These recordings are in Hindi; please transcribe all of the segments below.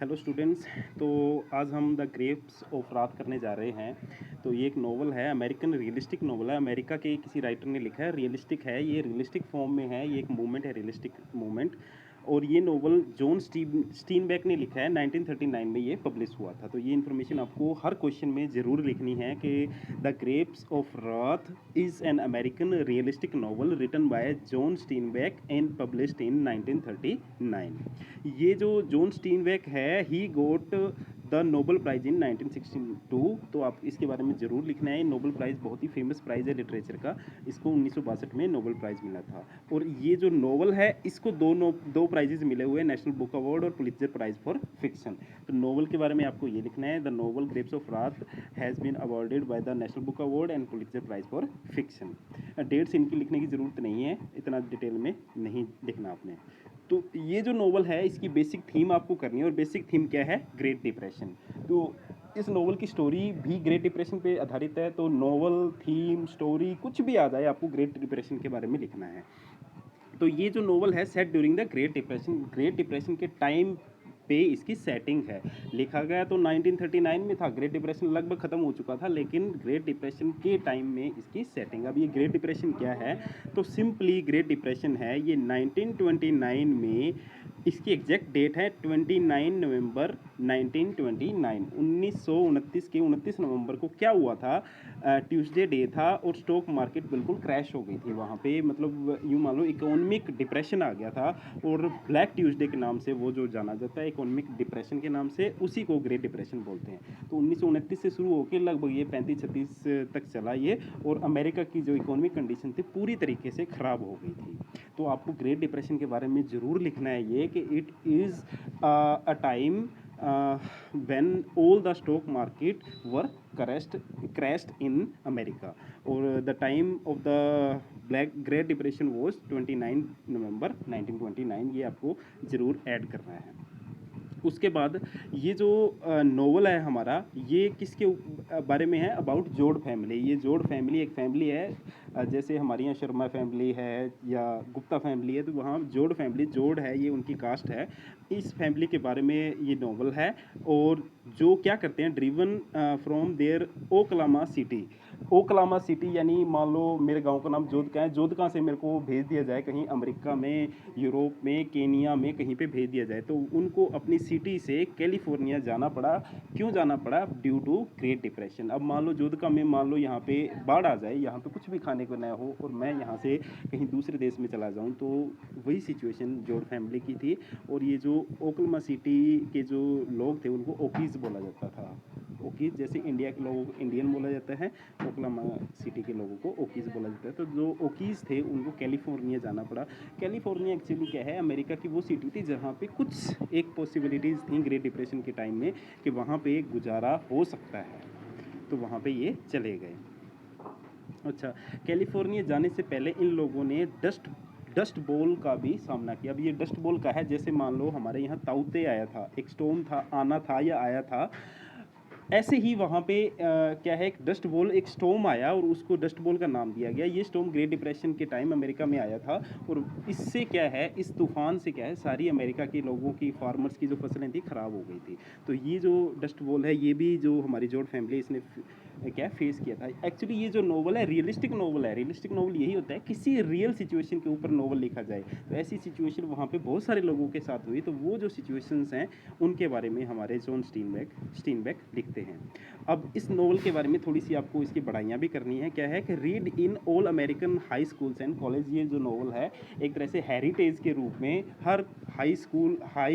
Hello students. तो आज हम द ग्रेप्स ऑफ रात करने जा रहे हैं। तो ये एक नोवेल है, अमेरिकन रियलिस्टिक नोवेल है। अमेरिका के किसी राइटर ने लिखा है। रियलिस्टिक है, ये रियलिस्टिक फॉर्म में है। ये एक मूवमेंट है, रियलिस्टिक मूवमेंट। और ये नोवेल जॉन स्टीनबेक ने लिखा है। 1939 में ये पब्लिश हुआ था। तो ये इन्फॉर्मेशन आपको हर क्वेश्चन में ज़रूर लिखनी है कि the grapes of wrath is an American realistic novel written by John Steinbeck and published in 1939। ये जो जॉन स्टीनबेक है, he got the Nobel prize in 1962। तो आप इसके बारे में ज़रूर लिखना है। नोबेल प्राइज़ बहुत ही फेमस प्राइज़ है लिटरेचर का। इसको 1962 में नोबेल प्राइज़ मिला था। और ये जो नोवेल है, इसको दो प्राइजेज़ मिले हुए हैं, नेशनल बुक अवार्ड और पुलित्ज़र प्राइज़ फॉर फिक्शन। तो नोवेल के बारे में आपको ये लिखना है, the novel Grapes of Wrath has been awarded by the National Book Award and Pulitzer Prize for fiction. Dates इनकी लिखने की ज़रूरत नहीं है, इतना डिटेल में नहीं लिखना आपने। तो ये जो नोवेल है, इसकी बेसिक थीम आपको करनी है। और बेसिक थीम क्या है? Great depression. तो इस नोवेल की स्टोरी भी ग्रेट डिप्रेशन पे आधारित है। तो नोवेल थीम स्टोरी कुछ भी आ जाए, आपको ग्रेट डिप्रेशन के बारे में लिखना है। तो ये जो नोवेल है, set during the great depression, great depression के टाइम पे इसकी सेटिंग है। लिखा गया तो 1939 में था। ग्रेट डिप्रेशन लगभग ख़त्म हो चुका था, लेकिन ग्रेट डिप्रेशन के टाइम में इसकी सेटिंग। अब ये ग्रेट डिप्रेशन क्या है? तो सिंपली ग्रेट डिप्रेशन है ये 1929 में, इसकी एग्जैक्ट डेट है 29 नवंबर 1929। 1929 के 29 नवंबर को क्या हुआ था? ट्यूसडे डे था और स्टॉक मार्केट बिल्कुल क्रैश हो गई थी वहाँ पे। मतलब यूँ मान लो इकोनॉमिक डिप्रेशन आ गया था। और ब्लैक ट्यूसडे के नाम से वो जो जाना जाता है, इकोनॉमिक डिप्रेशन के नाम से, उसी को ग्रेट डिप्रेशन बोलते हैं। तो 1929 से शुरू होकर लगभग ये 35-36 तक चला ये। और अमेरिका की जो इकोनॉमिक कंडीशन थी पूरी तरीके से ख़राब हो गई थी। तो आपको ग्रेट डिप्रेशन के बारे में ज़रूर लिखना है ये कि it is a time when all the stock market were crashed in America, or the time of the Great Depression was 29 नवंबर 1929। ये आपको ज़रूर ऐड करना है। उसके बाद ये जो नोवेल है हमारा, ये किसके बारे में है? अबाउट जोड़ फैमिली। ये जोड़ फैमिली एक फैमिली है, जैसे हमारे यहाँ शर्मा फैमिली है या गुप्ता फैमिली है, तो वहाँ जोड़ फैमिली, जोड़ है ये उनकी कास्ट है। इस फैमिली के बारे में ये नोवेल है। और जो क्या करते हैं, driven from there Oklahoma city. Oklahoma city यानी मान लो मेरे गांव का नाम जोधका है। जोधका से मेरे को भेज दिया जाए कहीं अमेरिका में, यूरोप में, केनिया में, कहीं पे भेज दिया जाए, तो उनको अपनी सिटी से कैलिफोर्निया जाना पड़ा। क्यों जाना पड़ा? Due to Great Depression. अब मान लो जोधका में, मान लो यहाँ पे बाढ़ आ जाए, यहाँ पे कुछ भी खाने को ना हो, और मैं यहाँ से कहीं दूसरे देश में चला जाऊँ, तो वही सिचुएशन जोड़ फैमिली की थी। और ये जो ओक्लामा सिटी के जो लोग थे, उनको ओकीज बोला जाता था। ओकीज जैसे इंडिया के लोगों को इंडियन बोला जाता है, ओक्लामा सिटी के लोगों को ओकीज बोला जाता है। तो जो ओकीज थे उनको कैलिफोर्निया जाना पड़ा। कैलिफोर्निया एक्चुअली क्या है? अमेरिका की वो सिटी थी जहाँ पे कुछ एक पॉसिबिलिटीज़ थी ग्रेट डिप्रेशन के टाइम में कि वहाँ पे गुजारा हो सकता है। तो वहाँ पे ये चले गए। अच्छा, कैलिफोर्निया जाने से पहले इन लोगों ने डस्ट बॉल का भी सामना किया। अब ये डस्ट बॉल का है, जैसे मान लो हमारे यहाँ ताउते आया था, एक स्टॉर्म था, आना था या आया था, ऐसे ही वहाँ पे क्या है, एक डस्ट बॉल, एक स्टॉर्म आया और उसको डस्ट बॉल का नाम दिया गया। ये स्टॉर्म ग्रेट डिप्रेशन के टाइम अमेरिका में आया था। और इससे क्या है, इस तूफान से क्या है, सारी अमेरिका के लोगों की, फार्मर्स की जो फसलें थी ख़राब हो गई थी। तो ये जो डस्ट बॉल है, ये भी जो हमारी जोड़ फैमिली, इसने क्या फेस किया था। एक्चुअली ये जो नोवेल है, रियलिस्टिक नोवेल है। रियलिस्टिक नोवेल यही होता है, किसी रियल सिचुएशन के ऊपर नोवेल लिखा जाए। तो ऐसी सिचुएशन वहाँ पे बहुत सारे लोगों के साथ हुई। तो वो जो सिचुएशंस हैं, उनके बारे में हमारे जॉन स्टीनबेक लिखते हैं। अब इस नोवेल के बारे में थोड़ी सी आपको इसकी बढ़ाइयाँ भी करनी है। क्या है कि read in all American high schools and college. ये जो नोवेल है, एक तरह से हेरिटेज के रूप में हर हाई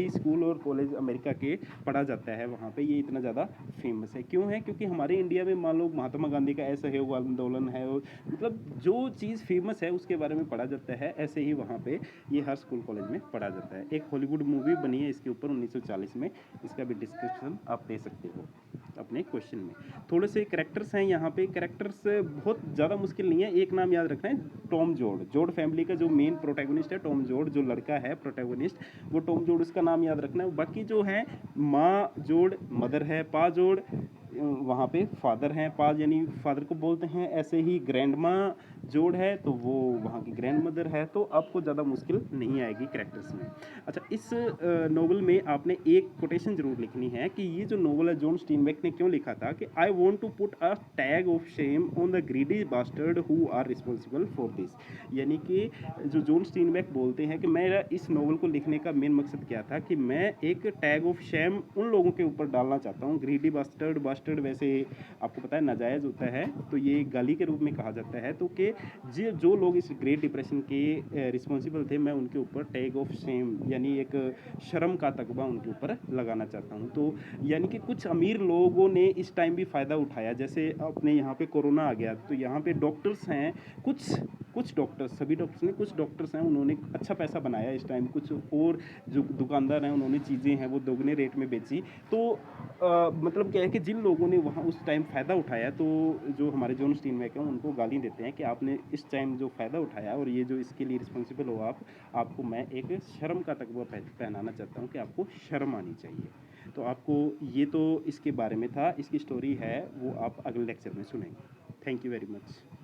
स्कूल और कॉलेज अमेरिका के पढ़ा जाता है वहाँ पे। ये इतना ज़्यादा फेमस है क्यों है? क्योंकि हमारे इंडिया में मान लो महात्मा गांधी का असहयोग आंदोलन है, और मतलब जो चीज़ फेमस है उसके बारे में पढ़ा जाता है। ऐसे ही वहाँ पे ये हर स्कूल कॉलेज में पढ़ा जाता है। एक हॉलीवुड मूवी बनी है इसके ऊपर 1940 में, इसका भी डिस्क्रिप्शन आप दे सकते हो अपने क्वेश्चन में। थोड़े से कैरेक्टर्स हैं यहाँ पे। कैरेक्टर्स बहुत ज़्यादा मुश्किल नहीं है, एक नाम याद रखना है, टॉम जोड़। जोड़ फैमिली का जो मेन प्रोटैगनिस्ट है टॉम जोड़, जो लड़का है प्रोटैगनिस्ट, वो टॉम जोड़, उसका नाम याद रखना है। बाकी जो है, माँ जोड़ मदर है, पा जोड़ वहाँ पे फादर हैं, पा यानी फादर को बोलते हैं। ऐसे ही ग्रैंड माँ जोड़ है तो वो वहाँ की ग्रैंड मदर है, तो आपको ज़्यादा मुश्किल नहीं आएगी कैरेक्टर्स में। अच्छा, इस नॉवल में आपने एक कोटेशन ज़रूर लिखनी है कि ये जो नॉवल है जॉन स्टीनबेक ने क्यों लिखा था कि I want to put a tag of shame on the greedy bastard who are responsible for this. यानी कि जो जॉन स्टीनबेक बोलते हैं कि मेरा इस नॉवल को लिखने का मेन मकसद क्या था कि मैं एक टैग ऑफ शेम उन लोगों के ऊपर डालना चाहता हूँ। ग्रीडी बास्टर्ड, बास्टर्ड वैसे आपको पता है नाजायज़ होता है, तो ये गाली के रूप में कहा जाता है। तो कि जो लोग इस ग्रेट डिप्रेशन के रिस्पॉन्सिबल थे, मैं उनके ऊपर टैग ऑफ शेम यानी एक शर्म का तकबा उनके ऊपर लगाना चाहता हूँ। तो यानी कि कुछ अमीर लोगों ने इस टाइम भी फ़ायदा उठाया, जैसे अपने यहाँ पे कोरोना आ गया तो यहाँ पे डॉक्टर्स हैं, कुछ कुछ डॉक्टर्स, सभी डॉक्टर्स नहीं, कुछ डॉक्टर्स हैं, उन्होंने अच्छा पैसा बनाया इस टाइम। कुछ और जो दुकानदार हैं उन्होंने चीज़ें हैं वो दोगुने रेट में बेची। तो मतलब क्या है कि जिन लोगों ने वहाँ उस टाइम फ़ायदा उठाया, तो जो हमारे जॉन स्टीनबेक हैं उनको गाली देते हैं कि आपने इस टाइम जो फ़ायदा उठाया और ये जो इसके लिए रिस्पॉन्सिबल हो आप, आपको मैं एक शर्म का तकबा पहनाना चाहता हूँ कि आपको शर्म आनी चाहिए। तो आपको ये तो इसके बारे में था, इसकी स्टोरी है वो आप अगले लेक्चर में सुनेंगे। Thank you very much.